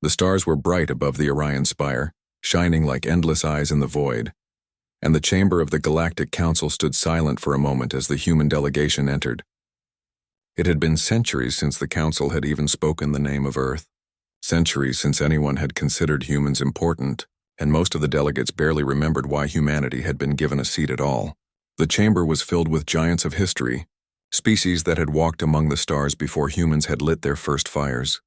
The stars were bright above the Orion spire, shining like endless eyes in the void, and the chamber of the Galactic Council stood silent for a moment as the human delegation entered. It had been centuries since the Council had even spoken the name of Earth, centuries since anyone had considered humans important, and most of the delegates barely remembered why humanity had been given a seat at all. The chamber was filled with giants of history, species that had walked among the stars before humans had lit their first fires,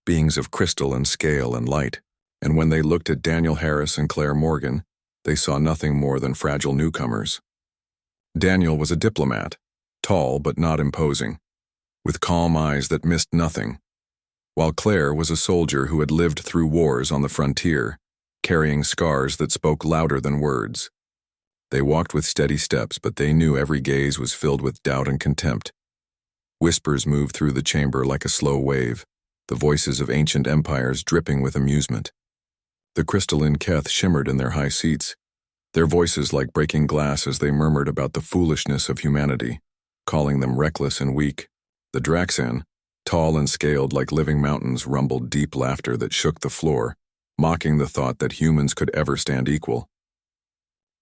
beings of crystal and scale and light, and when they looked at Daniel Harris and Claire Morgan, they saw nothing more than fragile newcomers. Daniel was a diplomat, tall but not imposing, with calm eyes that missed nothing, while Claire was a soldier who had lived through wars on the frontier, carrying scars that spoke louder than words. They walked with steady steps, but they knew every gaze was filled with doubt and contempt. Whispers moved through the chamber like a slow wave, the voices of ancient empires dripping with amusement. The crystalline Keth shimmered in their high seats, their voices like breaking glass as they murmured about the foolishness of humanity, calling them reckless and weak. The Draxan, tall and scaled like living mountains, rumbled deep laughter that shook the floor, mocking the thought that humans could ever stand equal.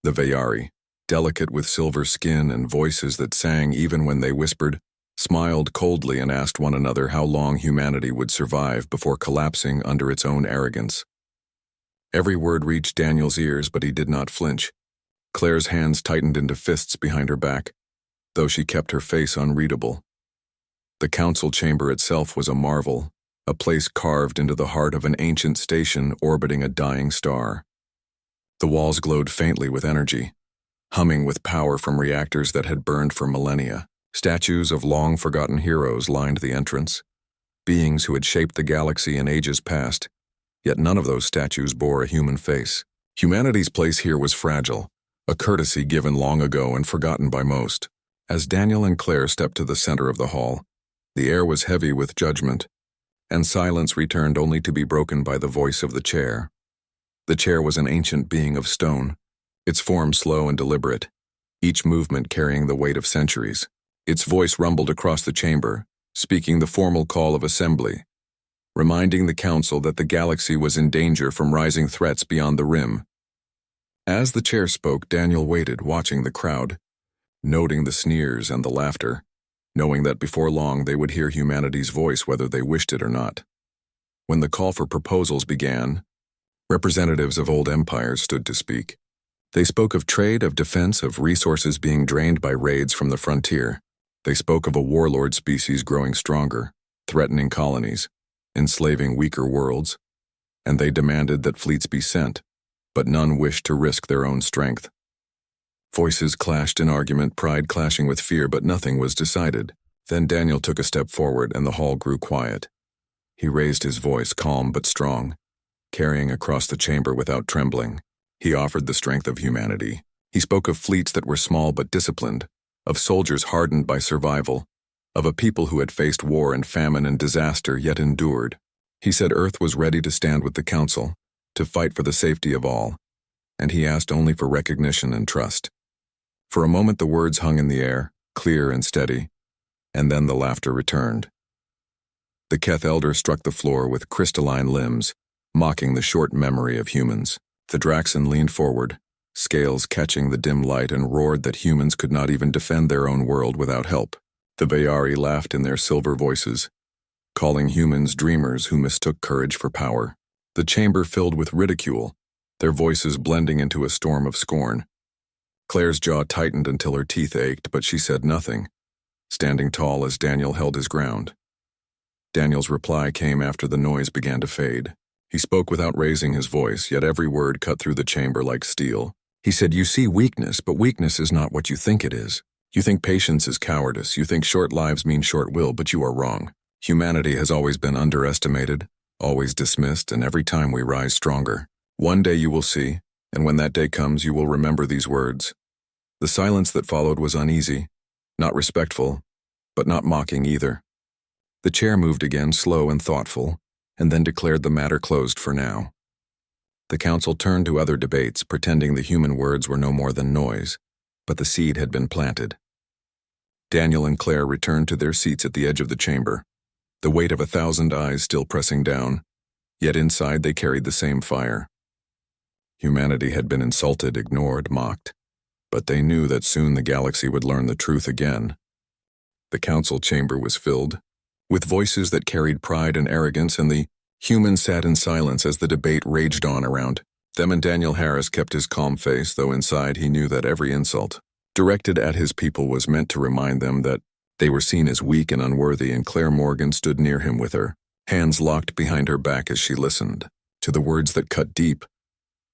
The Veyari, delicate with silver skin and voices that sang even when they whispered, smiled coldly and asked one another how long humanity would survive before collapsing under its own arrogance. Every word reached Daniel's ears, but he did not flinch. Claire's hands tightened into fists behind her back, though she kept her face unreadable. The council chamber itself was a marvel, a place carved into the heart of an ancient station orbiting a dying star. The walls glowed faintly with energy, humming with power from reactors that had burned for millennia. Statues of long-forgotten heroes lined the entrance, beings who had shaped the galaxy in ages past, yet none of those statues bore a human face. Humanity's place here was fragile, a courtesy given long ago and forgotten by most. As Daniel and Claire stepped to the center of the hall, the air was heavy with judgment, and silence returned only to be broken by the voice of the chair. The chair was an ancient being of stone, its form slow and deliberate, each movement carrying the weight of centuries. Its voice rumbled across the chamber, speaking the formal call of assembly, reminding the council that the galaxy was in danger from rising threats beyond the rim. As the chair spoke, Daniel waited, watching the crowd, noting the sneers and the laughter, knowing that before long they would hear humanity's voice whether they wished it or not. When the call for proposals began, representatives of old empires stood to speak. They spoke of trade, of defense, of resources being drained by raids from the frontier. They spoke of a warlord species growing stronger, threatening colonies, enslaving weaker worlds, and they demanded that fleets be sent, but none wished to risk their own strength. Voices clashed in argument, pride clashing with fear, but nothing was decided. Then Daniel took a step forward and the hall grew quiet. He raised his voice, calm but strong, carrying across the chamber without trembling. He offered the strength of humanity. He spoke of fleets that were small but disciplined, of soldiers hardened by survival, of a people who had faced war and famine and disaster yet endured. He said Earth was ready to stand with the Council, to fight for the safety of all, and he asked only for recognition and trust. For a moment the words hung in the air, clear and steady, and then the laughter returned. The Keth Elder struck the floor with crystalline limbs, mocking the short memory of humans. The Draxan leaned forward, scales catching the dim light, and roared that humans could not even defend their own world without help. The Veyari laughed in their silver voices, calling humans dreamers who mistook courage for power. The chamber filled with ridicule, their voices blending into a storm of scorn. Claire's jaw tightened until her teeth ached, but she said nothing, standing tall as Daniel held his ground. Daniel's reply came after the noise began to fade. He spoke without raising his voice, yet every word cut through the chamber like steel. He said, "You see weakness, but weakness is not what you think it is. You think patience is cowardice. You think short lives mean short will, but you are wrong. Humanity has always been underestimated, always dismissed, and every time we rise stronger. One day you will see, and when that day comes, you will remember these words." The silence that followed was uneasy, not respectful, but not mocking either. The chair moved again, slow and thoughtful, and then declared the matter closed for now. The council turned to other debates, pretending the human words were no more than noise, but the seed had been planted. Daniel and Claire returned to their seats at the edge of the chamber, the weight of 1,000 eyes still pressing down, yet inside they carried the same fire. Humanity had been insulted, ignored, mocked, but they knew that soon the galaxy would learn the truth again. The council chamber was filled with voices that carried pride and arrogance, and the humans sat in silence as the debate raged on around them, and Daniel Harris kept his calm face, though inside he knew that every insult directed at his people was meant to remind them that they were seen as weak and unworthy, and Claire Morgan stood near him with her hands locked behind her back as she listened to the words that cut deep.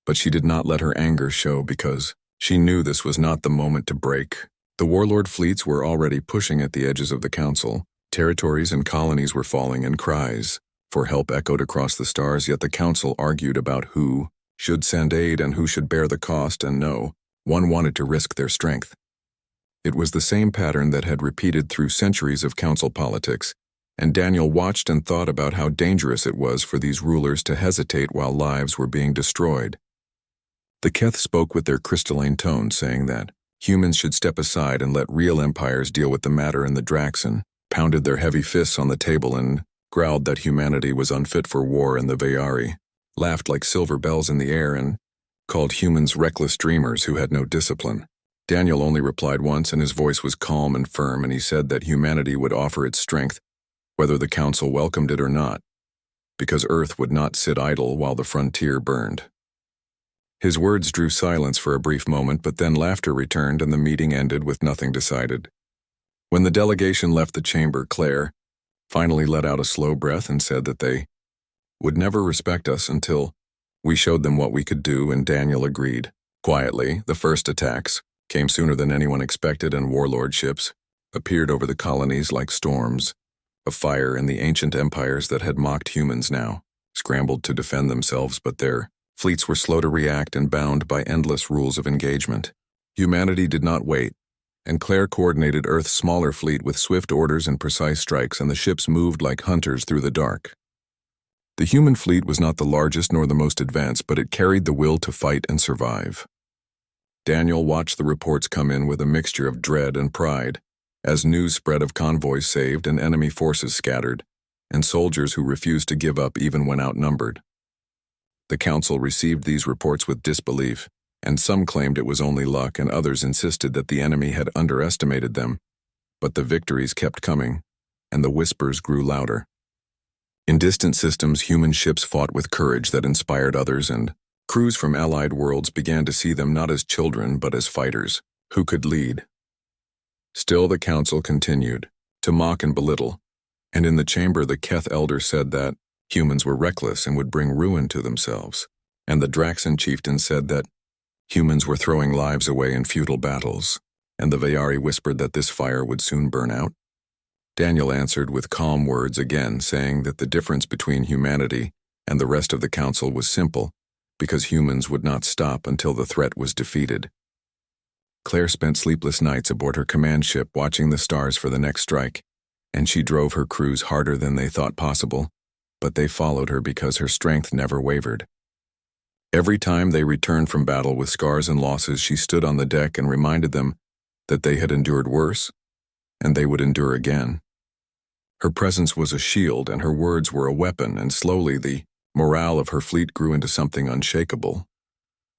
But she did not let her anger show, because she knew this was not the moment to break. The warlord fleets were already pushing at the edges of the council. Territories and colonies were falling, and cries for help echoed across the stars, yet the council argued about who should send aid and who should bear the cost, and no one wanted to risk their strength. It was the same pattern that had repeated through centuries of council politics, and Daniel watched and thought about how dangerous it was for these rulers to hesitate while lives were being destroyed. The Keth spoke with their crystalline tone, saying that humans should step aside and let real empires deal with the matter, and the Draxan pounded their heavy fists on the table and growled that humanity was unfit for war, and the Vayari laughed like silver bells in the air and called humans reckless dreamers who had no discipline. Daniel only replied once, and his voice was calm and firm, and he said that humanity would offer its strength whether the council welcomed it or not, because Earth would not sit idle while the frontier burned. His words drew silence for a brief moment, but then laughter returned and the meeting ended with nothing decided. When the delegation left the chamber, Claire finally let out a slow breath and said that they would never respect us until we showed them what we could do, and Daniel agreed. Quietly, the first attacks came sooner than anyone expected, and warlord ships appeared over the colonies like storms of fire, and the ancient empires that had mocked humans now scrambled to defend themselves, but their fleets were slow to react and bound by endless rules of engagement. Humanity did not wait, and Claire coordinated Earth's smaller fleet with swift orders and precise strikes, and the ships moved like hunters through the dark. The human fleet was not the largest nor the most advanced, but it carried the will to fight and survive. Daniel watched the reports come in with a mixture of dread and pride, as news spread of convoys saved and enemy forces scattered, and soldiers who refused to give up even when outnumbered. The council received these reports with disbelief, and some claimed it was only luck, and others insisted that the enemy had underestimated them. But the victories kept coming, and the whispers grew louder. In distant systems, human ships fought with courage that inspired others, and crews from allied worlds began to see them not as children but as fighters who could lead. Still, the council continued to mock and belittle, and in the chamber the Keth elder said that humans were reckless and would bring ruin to themselves, and the Draxan chieftain said that humans were throwing lives away in futile battles, and the Vayari whispered that this fire would soon burn out. Daniel answered with calm words again, saying that the difference between humanity and the rest of the council was simple, because humans would not stop until the threat was defeated. Claire spent sleepless nights aboard her command ship watching the stars for the next strike, and she drove her crews harder than they thought possible, but they followed her because her strength never wavered. Every time they returned from battle with scars and losses, she stood on the deck and reminded them that they had endured worse, and they would endure again. Her presence was a shield, and her words were a weapon, and slowly the morale of her fleet grew into something unshakable.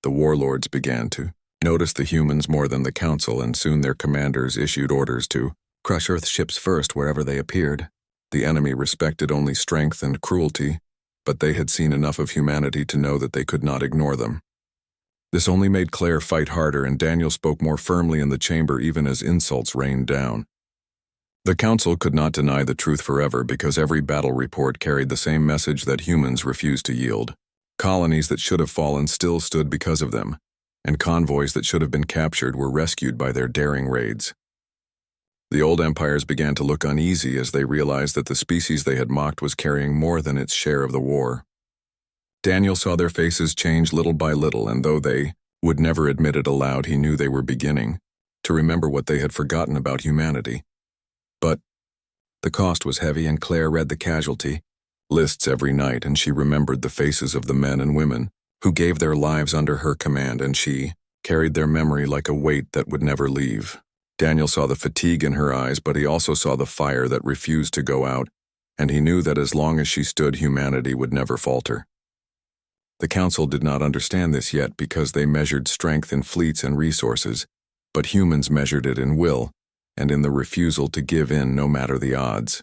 The warlords began to notice the humans more than the council, and soon their commanders issued orders to crush Earth ships first wherever they appeared. The enemy respected only strength and cruelty, but they had seen enough of humanity to know that they could not ignore them. This only made Claire fight harder, and Daniel spoke more firmly in the chamber even as insults rained down. The council could not deny the truth forever, because every battle report carried the same message that humans refused to yield. Colonies that should have fallen still stood because of them, and convoys that should have been captured were rescued by their daring raids. The old empires began to look uneasy as they realized that the species they had mocked was carrying more than its share of the war. Daniel saw their faces change little by little, and though they would never admit it aloud, he knew they were beginning to remember what they had forgotten about humanity. But the cost was heavy, and Claire read the casualty lists every night, and she remembered the faces of the men and women who gave their lives under her command, and she carried their memory like a weight that would never leave. Daniel saw the fatigue in her eyes, but he also saw the fire that refused to go out, and he knew that as long as she stood, humanity would never falter. The Council did not understand this yet because they measured strength in fleets and resources, but humans measured it in will and in the refusal to give in no matter the odds.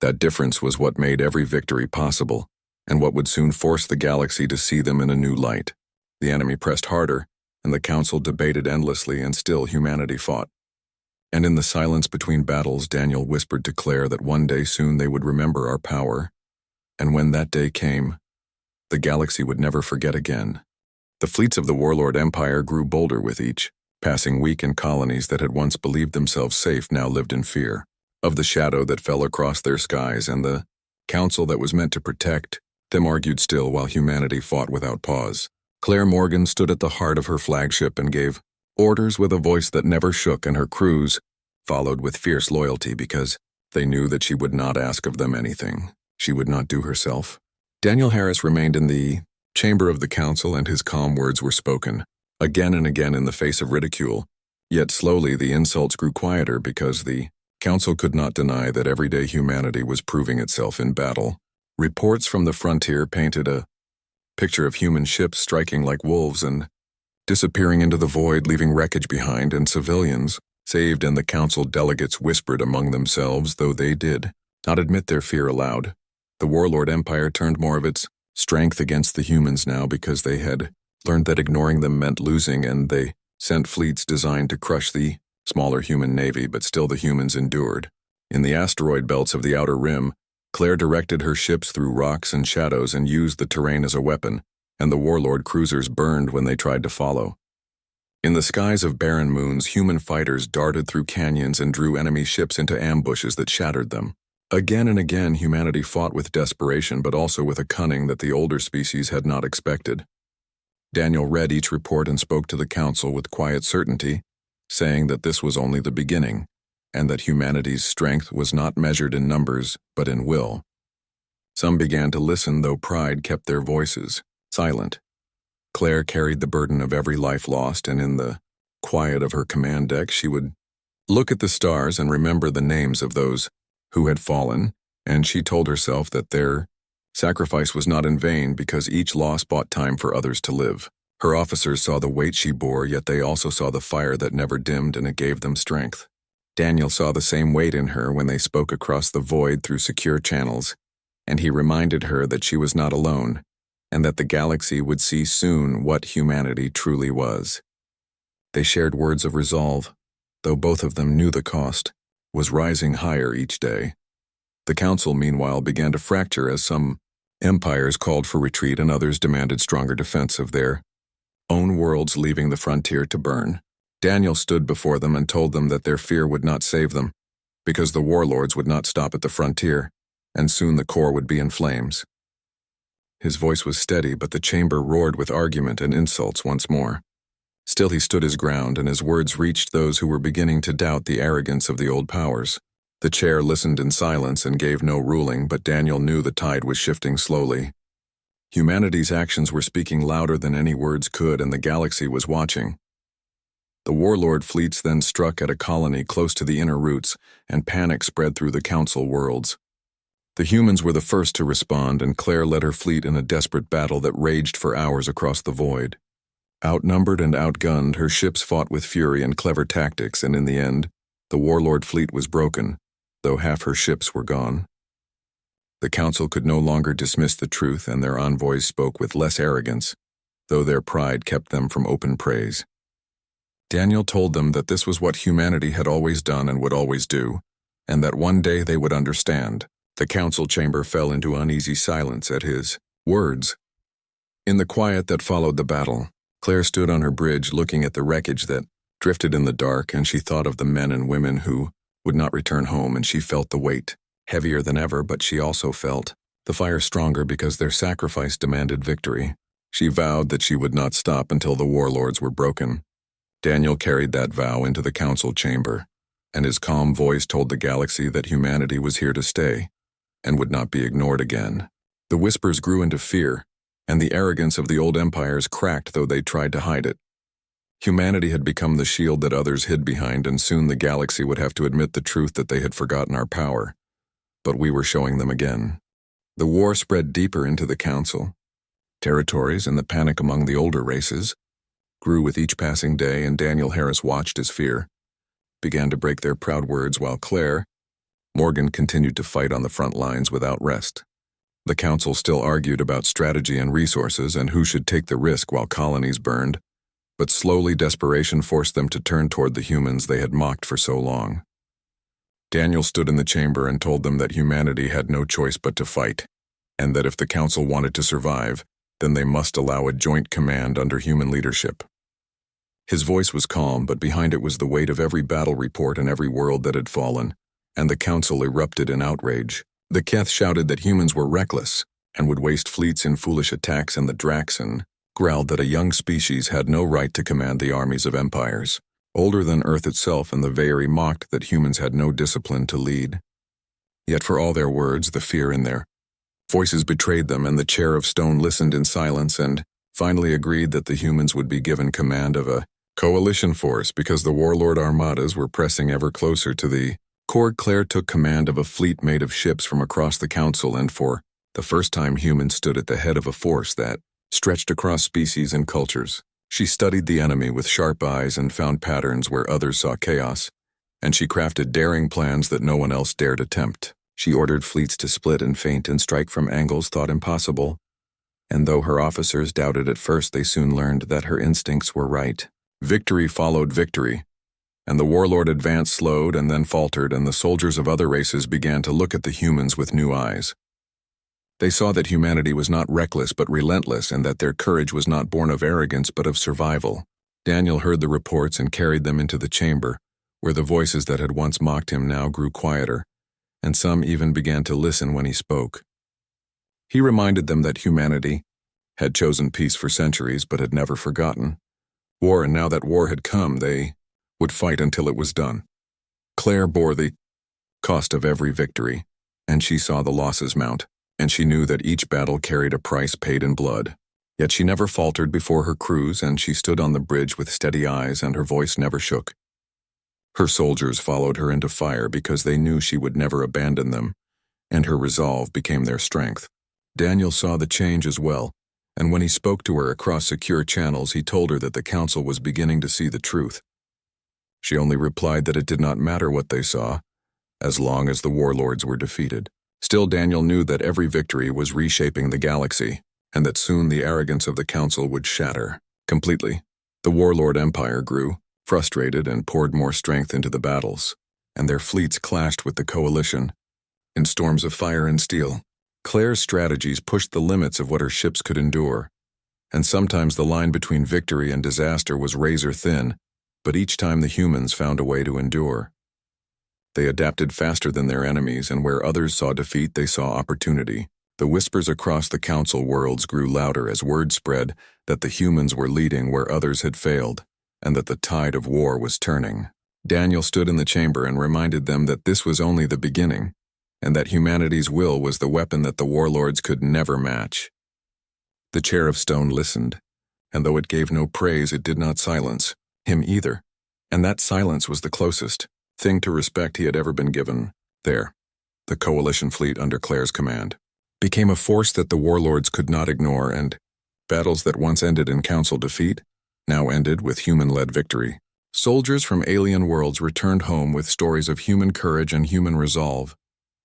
That difference was what made every victory possible, and what would soon force the galaxy to see them in a new light. The enemy pressed harder, and the Council debated endlessly, and still humanity fought. And in the silence between battles, Daniel whispered to Claire that one day soon they would remember our power, and when that day came, the galaxy would never forget again. The fleets of the Warlord Empire grew bolder with each, passing weakened colonies that had once believed themselves safe now lived in fear of the shadow that fell across their skies, and the Council that was meant to protect them argued still while humanity fought without pause. Claire Morgan stood at the heart of her flagship and gave orders with a voice that never shook, and her crews followed with fierce loyalty because they knew that she would not ask of them anything she would not do herself. Daniel Harris remained in the chamber of the Council, and his calm words were spoken, again and again in the face of ridicule. Yet slowly the insults grew quieter because the Council could not deny that everyday humanity was proving itself in battle. Reports from the frontier painted a picture of human ships striking like wolves and disappearing into the void, leaving wreckage behind, and civilians saved, and the Council delegates whispered among themselves, though they did not admit their fear aloud. The Warlord Empire turned more of its strength against the humans now because they had learned that ignoring them meant losing, and they sent fleets designed to crush the smaller human navy, but still the humans endured. In the asteroid belts of the Outer Rim, Claire directed her ships through rocks and shadows and used the terrain as a weapon, and the Warlord cruisers burned when they tried to follow. In the skies of barren moons, human fighters darted through canyons and drew enemy ships into ambushes that shattered them. Again and again, humanity fought with desperation, but also with a cunning that the older species had not expected. Daniel read each report and spoke to the Council with quiet certainty, saying that this was only the beginning, and that humanity's strength was not measured in numbers, but in will. Some began to listen, though pride kept their voices silent. Claire carried the burden of every life lost, and in the quiet of her command deck, she would look at the stars and remember the names of those who had fallen, and she told herself that their sacrifice was not in vain because each loss bought time for others to live. Her officers saw the weight she bore, yet they also saw the fire that never dimmed, and it gave them strength. Daniel saw the same weight in her when they spoke across the void through secure channels, and he reminded her that she was not alone, and that the galaxy would see soon what humanity truly was. They shared words of resolve, though both of them knew the cost was rising higher each day. The Council, meanwhile, began to fracture as some empires called for retreat and others demanded stronger defense of their own worlds, leaving the frontier to burn. Daniel stood before them and told them that their fear would not save them, because the warlords would not stop at the frontier, and soon the core would be in flames. His voice was steady, but the chamber roared with argument and insults once more. Still he stood his ground, and his words reached those who were beginning to doubt the arrogance of the old powers. The chair listened in silence and gave no ruling, but Daniel knew the tide was shifting slowly. Humanity's actions were speaking louder than any words could, and the galaxy was watching. The warlord fleets then struck at a colony close to the inner roots, and panic spread through the Council worlds. The humans were the first to respond, and Claire led her fleet in a desperate battle that raged for hours across the void. Outnumbered and outgunned, her ships fought with fury and clever tactics, and in the end, the warlord fleet was broken, though half her ships were gone. The Council could no longer dismiss the truth, and their envoys spoke with less arrogance, though their pride kept them from open praise. Daniel told them that this was what humanity had always done and would always do, and that one day they would understand. The Council chamber fell into uneasy silence at his words. In the quiet that followed the battle, Claire stood on her bridge looking at the wreckage that drifted in the dark, and she thought of the men and women who would not return home, and she felt the weight, heavier than ever, but she also felt the fire stronger because their sacrifice demanded victory. She vowed that she would not stop until the warlords were broken. Daniel carried that vow into the Council chamber, and his calm voice told the galaxy that humanity was here to stay and would not be ignored again. The whispers grew into fear, and the arrogance of the old empires cracked, though they tried to hide it. Humanity had become the shield that others hid behind, and soon the galaxy would have to admit the truth that they had forgotten our power. but we were showing them again. The war spread deeper into the council. Territories and the panic among the older races grew with each passing day, and Daniel Harris watched as fear began to break their proud words while Claire Morgan continued to fight on the front lines without rest. The council still argued about strategy and resources and who should take the risk while colonies burned, but slowly desperation forced them to turn toward the humans they had mocked for so long. Daniel stood in the chamber and told them that humanity had no choice but to fight, and that if the council wanted to survive, then they must allow a joint command under human leadership. His voice was calm, but behind it was the weight of every battle report and every world that had fallen, and the council erupted in outrage. The Keth shouted that humans were reckless and would waste fleets in foolish attacks, and the Draxan growled that a young species had no right to command the armies of empires older than Earth itself, and the Veeri mocked that humans had no discipline to lead. Yet for all their words, the fear in their voices betrayed them, and the Chair of Stone listened in silence and finally agreed that the humans would be given command of a coalition force because the warlord armadas were pressing ever closer to the core. Claire took command of a fleet made of ships from across the council, and for the first time humans stood at the head of a force that stretched across species and cultures. She studied the enemy with sharp eyes and found patterns where others saw chaos, and she crafted daring plans that no one else dared attempt. She ordered fleets to split and feint and strike from angles thought impossible, and though her officers doubted at first, they soon learned that her instincts were right. Victory followed victory, and the warlord advance slowed and then faltered, and the soldiers of other races began to look at the humans with new eyes. They saw that humanity was not reckless but relentless, and that their courage was not born of arrogance but of survival. Daniel heard the reports and carried them into the chamber, where the voices that had once mocked him now grew quieter, and some even began to listen when he spoke. He reminded them that humanity had chosen peace for centuries but had never forgotten war, and now that war had come, they would fight until it was done. Claire bore the cost of every victory, and she saw the losses mount, and she knew that each battle carried a price paid in blood. Yet she never faltered before her crews, and she stood on the bridge with steady eyes, and her voice never shook. Her soldiers followed her into fire because they knew she would never abandon them, and her resolve became their strength. Daniel saw the change as well, and when he spoke to her across secure channels, he told her that the council was beginning to see the truth. She only replied that it did not matter what they saw, as long as the warlords were defeated. Still, Daniel knew that every victory was reshaping the galaxy, and that soon the arrogance of the council would shatter completely. The warlord empire grew, frustrated, and poured more strength into the battles, and their fleets clashed with the coalition in storms of fire and steel. Claire's strategies pushed the limits of what her ships could endure, and sometimes the line between victory and disaster was razor thin, but each time the humans found a way to endure. They adapted faster than their enemies, and where others saw defeat, they saw opportunity. The whispers across the council worlds grew louder as word spread that the humans were leading where others had failed, and that the tide of war was turning. Daniel stood in the chamber and reminded them that this was only the beginning, and that humanity's will was the weapon that the warlords could never match. The Chair of Stone listened, and though it gave no praise, it did not silence him either, and that silence was the closest thing to respect he had ever been given. There, the coalition fleet under Claire's command became a force that the warlords could not ignore, and battles that once ended in council defeat now ended with human-led victory. Soldiers from alien worlds returned home with stories of human courage and human resolve,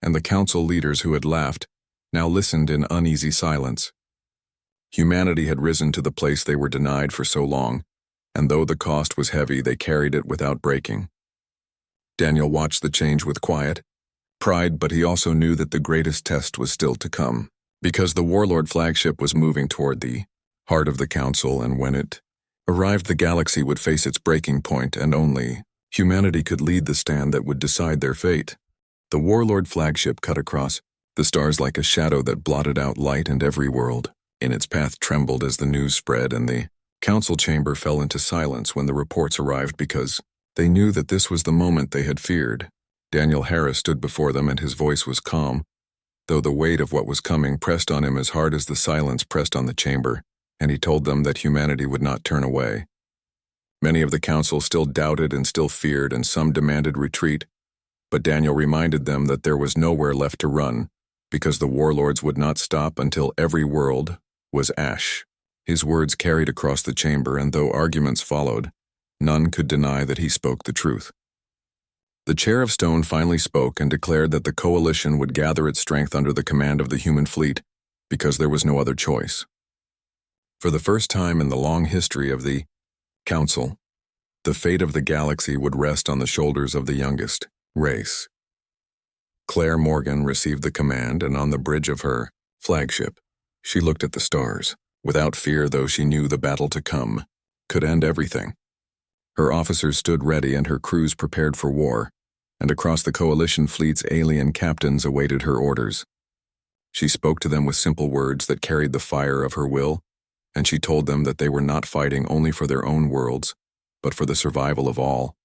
and the council leaders who had laughed now listened in uneasy silence. Humanity had risen to the place they were denied for so long, and though the cost was heavy, they carried it without breaking. Daniel watched the change with quiet pride, but he also knew that the greatest test was still to come, because the warlord flagship was moving toward the heart of the council, and when it arrived, the galaxy would face its breaking point, and only humanity could lead the stand that would decide their fate. The warlord flagship cut across the stars like a shadow that blotted out light, and every world in its path trembled as the news spread, and the council chamber fell into silence when the reports arrived, because they knew that this was the moment they had feared. Daniel Harris stood before them, and his voice was calm, though the weight of what was coming pressed on him as hard as the silence pressed on the chamber, and he told them that humanity would not turn away. Many of the council still doubted and still feared, and some demanded retreat, But Daniel reminded them that there was nowhere left to run, because the warlords would not stop until every world was ash. His words carried across the chamber, and though arguments followed, none could deny that he spoke the truth. The Chair of Stone finally spoke and declared that the coalition would gather its strength under the command of the human fleet, because there was no other choice. For the first time in the long history of the Council, the fate of the galaxy would rest on the shoulders of the youngest race. Claire Morgan received the command, and on the bridge of her flagship, she looked at the stars, without fear, though she knew the battle to come could end everything. Her officers stood ready and her crews prepared for war, and across the coalition fleet's alien captains awaited her orders. She spoke to them with simple words that carried the fire of her will, and she told them that they were not fighting only for their own worlds, but for the survival of all.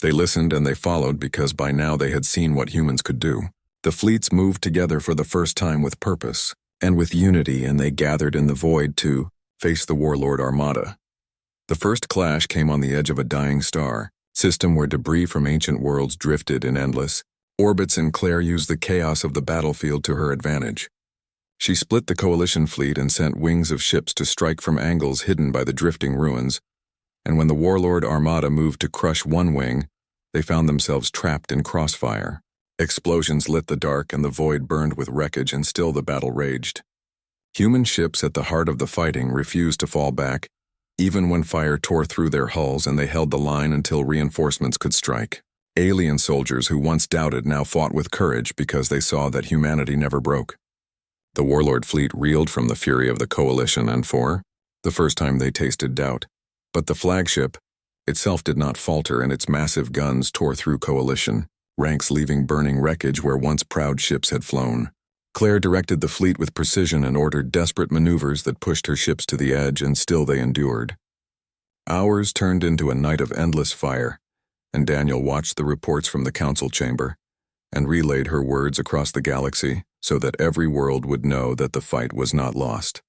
They listened and they followed because by now they had seen what humans could do. The fleets moved together for the first time with purpose and with unity, and they gathered in the void to face the warlord armada. The first clash came on the edge of a dying star system where debris from ancient worlds drifted in endless orbits, and Claire used the chaos of the battlefield to her advantage. She split the coalition fleet and sent wings of ships to strike from angles hidden by the drifting ruins, and when the warlord armada moved to crush one wing, they found themselves trapped in crossfire. Explosions lit the dark and the void burned with wreckage, and still the battle raged. Human ships at the heart of the fighting refused to fall back, even when fire tore through their hulls, and they held the line until reinforcements could strike. Alien soldiers who once doubted now fought with courage because they saw that humanity never broke. The warlord fleet reeled from the fury of the coalition, and for the first time they tasted doubt. But the flagship itself did not falter, and its massive guns tore through coalition ranks, leaving burning wreckage where once proud ships had flown. Claire directed the fleet with precision and ordered desperate maneuvers that pushed her ships to the edge, and still they endured. Hours turned into a night of endless fire, and Daniel watched the reports from the council chamber and relayed her words across the galaxy so that every world would know that the fight was not lost.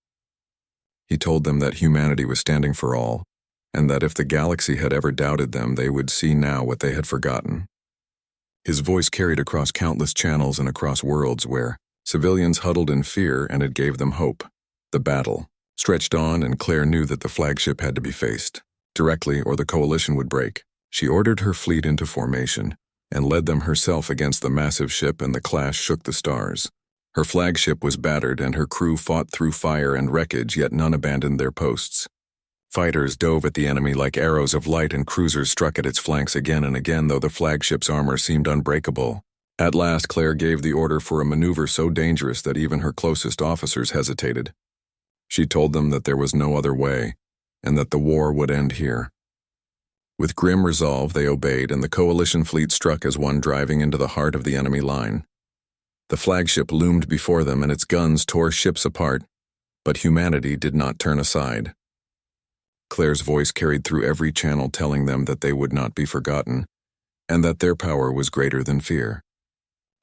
He told them that humanity was standing for all, and that if the galaxy had ever doubted them, they would see now what they had forgotten. His voice carried across countless channels and across worlds where civilians huddled in fear, and it gave them hope. The battle stretched on, and Claire knew that the flagship had to be faced directly or the coalition would break. She ordered her fleet into formation and led them herself against the massive ship, and the clash shook the stars. Her flagship was battered, and her crew fought through fire and wreckage, yet none abandoned their posts. Fighters dove at the enemy like arrows of light, and cruisers struck at its flanks again and again, though the flagship's armor seemed unbreakable. At last, Claire gave the order for a maneuver so dangerous that even her closest officers hesitated. She told them that there was no other way, and that the war would end here. With grim resolve, they obeyed, and the coalition fleet struck as one, driving into the heart of the enemy line. The flagship loomed before them, and its guns tore ships apart, but humanity did not turn aside. Claire's voice carried through every channel, telling them that they would not be forgotten, and that their power was greater than fear.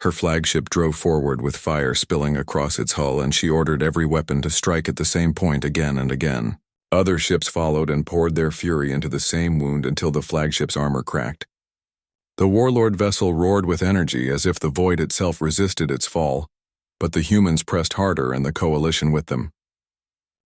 Her flagship drove forward with fire spilling across its hull, and she ordered every weapon to strike at the same point again and again. Other ships followed and poured their fury into the same wound until the flagship's armor cracked. The warlord vessel roared with energy as if the void itself resisted its fall, but the humans pressed harder and the coalition with them.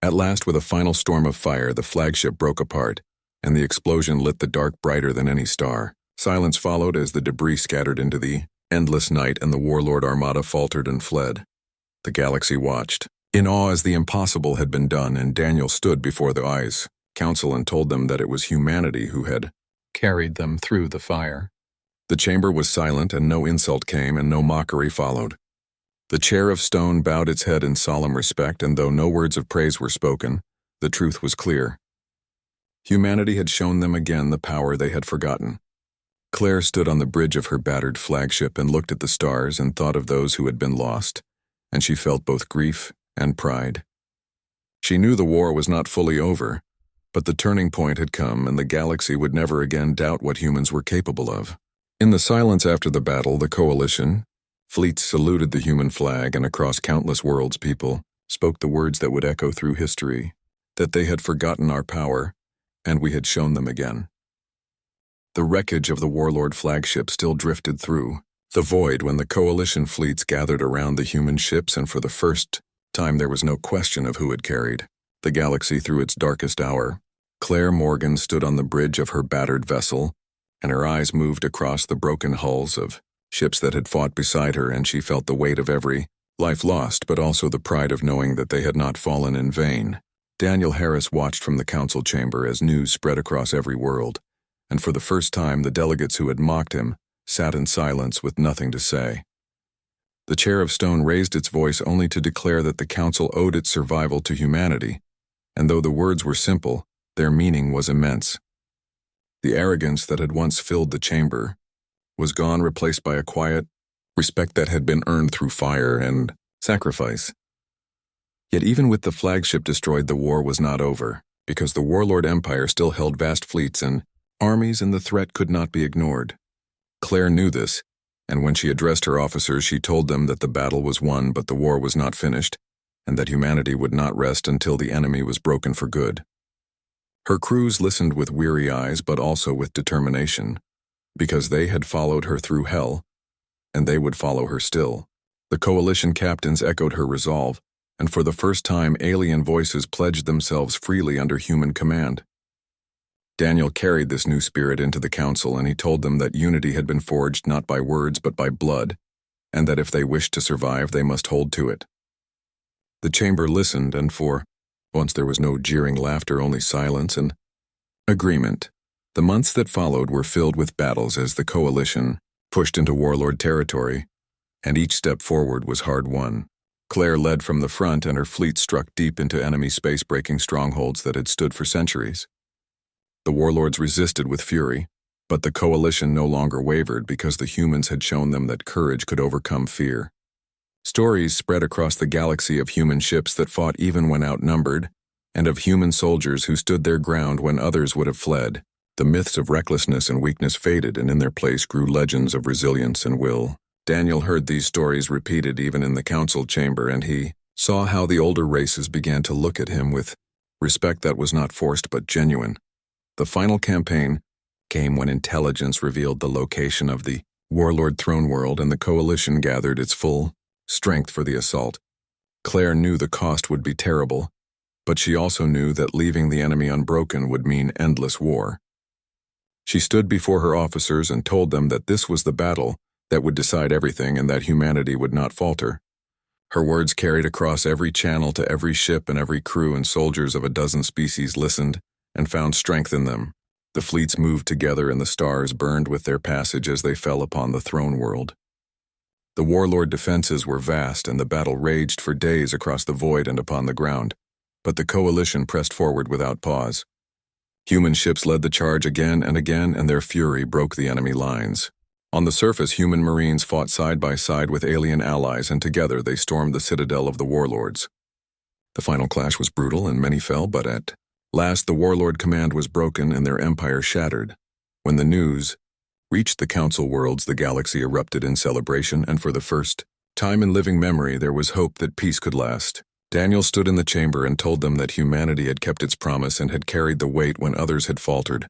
At last, with a final storm of fire, the flagship broke apart, and the explosion lit the dark brighter than any star. Silence followed as the debris scattered into the endless night, and the warlord armada faltered and fled. The galaxy watched, in awe, as the impossible had been done, and Daniel stood before the Ice Council and told them that it was humanity who had carried them through the fire. The chamber was silent, and no insult came, and no mockery followed. The Chair of Stone bowed its head in solemn respect, and though no words of praise were spoken, the truth was clear. Humanity had shown them again the power they had forgotten. Claire stood on the bridge of her battered flagship and looked at the stars and thought of those who had been lost, and she felt both grief and pride. She knew the war was not fully over, but the turning point had come, and the galaxy would never again doubt what humans were capable of. In the silence after the battle, the coalition fleets saluted the human flag, and across countless worlds people spoke the words that would echo through history, that they had forgotten our power, and we had shown them again. The wreckage of the warlord flagship still drifted through the void when the coalition fleets gathered around the human ships, and for the first time there was no question of who had carried the galaxy through its darkest hour. Claire Morgan stood on the bridge of her battered vessel, and her eyes moved across the broken hulls of ships that had fought beside her, and she felt the weight of every life lost, but also the pride of knowing that they had not fallen in vain. Daniel Harris watched from the council chamber as news spread across every world, and for the first time the delegates who had mocked him sat in silence with nothing to say. The chair of stone raised its voice only to declare that the council owed its survival to humanity, and though the words were simple, their meaning was immense. The arrogance that had once filled the chamber was gone, replaced by a quiet respect that had been earned through fire and sacrifice. Yet even with the flagship destroyed, the war was not over, because the warlord empire still held vast fleets and armies, and the threat could not be ignored. Claire knew this, and when she addressed her officers, she told them that the battle was won, but the war was not finished, and that humanity would not rest until the enemy was broken for good. Her crews listened with weary eyes, but also with determination, because they had followed her through hell, and they would follow her still. The coalition captains echoed her resolve, and for the first time alien voices pledged themselves freely under human command. Daniel carried this new spirit into the council, and he told them that unity had been forged not by words but by blood, and that if they wished to survive, they must hold to it. The chamber listened, and for once there was no jeering laughter, only silence and agreement. The months that followed were filled with battles as the coalition pushed into warlord territory, and each step forward was hard won. Claire led from the front, and her fleet struck deep into enemy space-breaking strongholds that had stood for centuries. The warlords resisted with fury, but the coalition no longer wavered because the humans had shown them that courage could overcome fear. Stories spread across the galaxy of human ships that fought even when outnumbered, and of human soldiers who stood their ground when others would have fled. The myths of recklessness and weakness faded, and in their place grew legends of resilience and will. Daniel heard these stories repeated even in the council chamber, and he saw how the older races began to look at him with respect that was not forced but genuine. The final campaign came when intelligence revealed the location of the warlord throne world, and the coalition gathered its full strength for the assault. Claire knew the cost would be terrible, but she also knew that leaving the enemy unbroken would mean endless war. She stood before her officers and told them that this was the battle that would decide everything, and that humanity would not falter. Her words carried across every channel to every ship, and every crew and soldiers of a dozen species listened and found strength in them. The fleets moved together, and the stars burned with their passage as they fell upon the throne world. The warlord defenses were vast, and the battle raged for days across the void and upon the ground, but the coalition pressed forward without pause. Human ships led the charge again and again, and their fury broke the enemy lines. On the surface, human marines fought side by side with alien allies, and together they stormed the citadel of the warlords. The final clash was brutal, and many fell, but at last the warlord command was broken and their empire shattered. When the news reached the council worlds, the galaxy erupted in celebration, and for the first time in living memory there was hope that peace could last. Daniel stood in the chamber and told them that humanity had kept its promise and had carried the weight when others had faltered,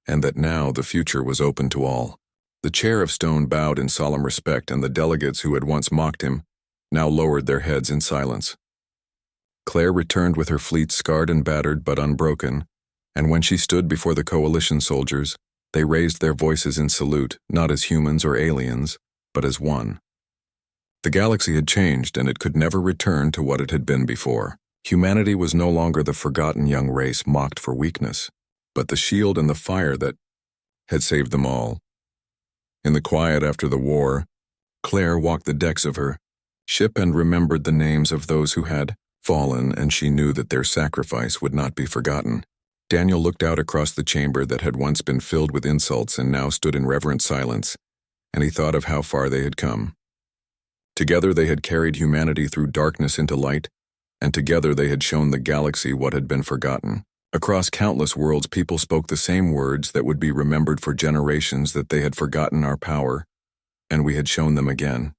and that now the future was open to all. The chair of stone bowed in solemn respect, and the delegates who had once mocked him now lowered their heads in silence. Claire returned with her fleet scarred and battered but unbroken, and when she stood before the coalition soldiers, they raised their voices in salute, not as humans or aliens, but as one. The galaxy had changed, and it could never return to what it had been before. Humanity was no longer the forgotten young race mocked for weakness, but the shield and the fire that had saved them all. In the quiet after the war, Claire walked the decks of her ship and remembered the names of those who had fallen, and she knew that their sacrifice would not be forgotten. Daniel looked out across the chamber that had once been filled with insults and now stood in reverent silence, and he thought of how far they had come. Together they had carried humanity through darkness into light, and together they had shown the galaxy what had been forgotten. Across countless worlds, people spoke the same words that would be remembered for generations, that they had forgotten our power, and we had shown them again.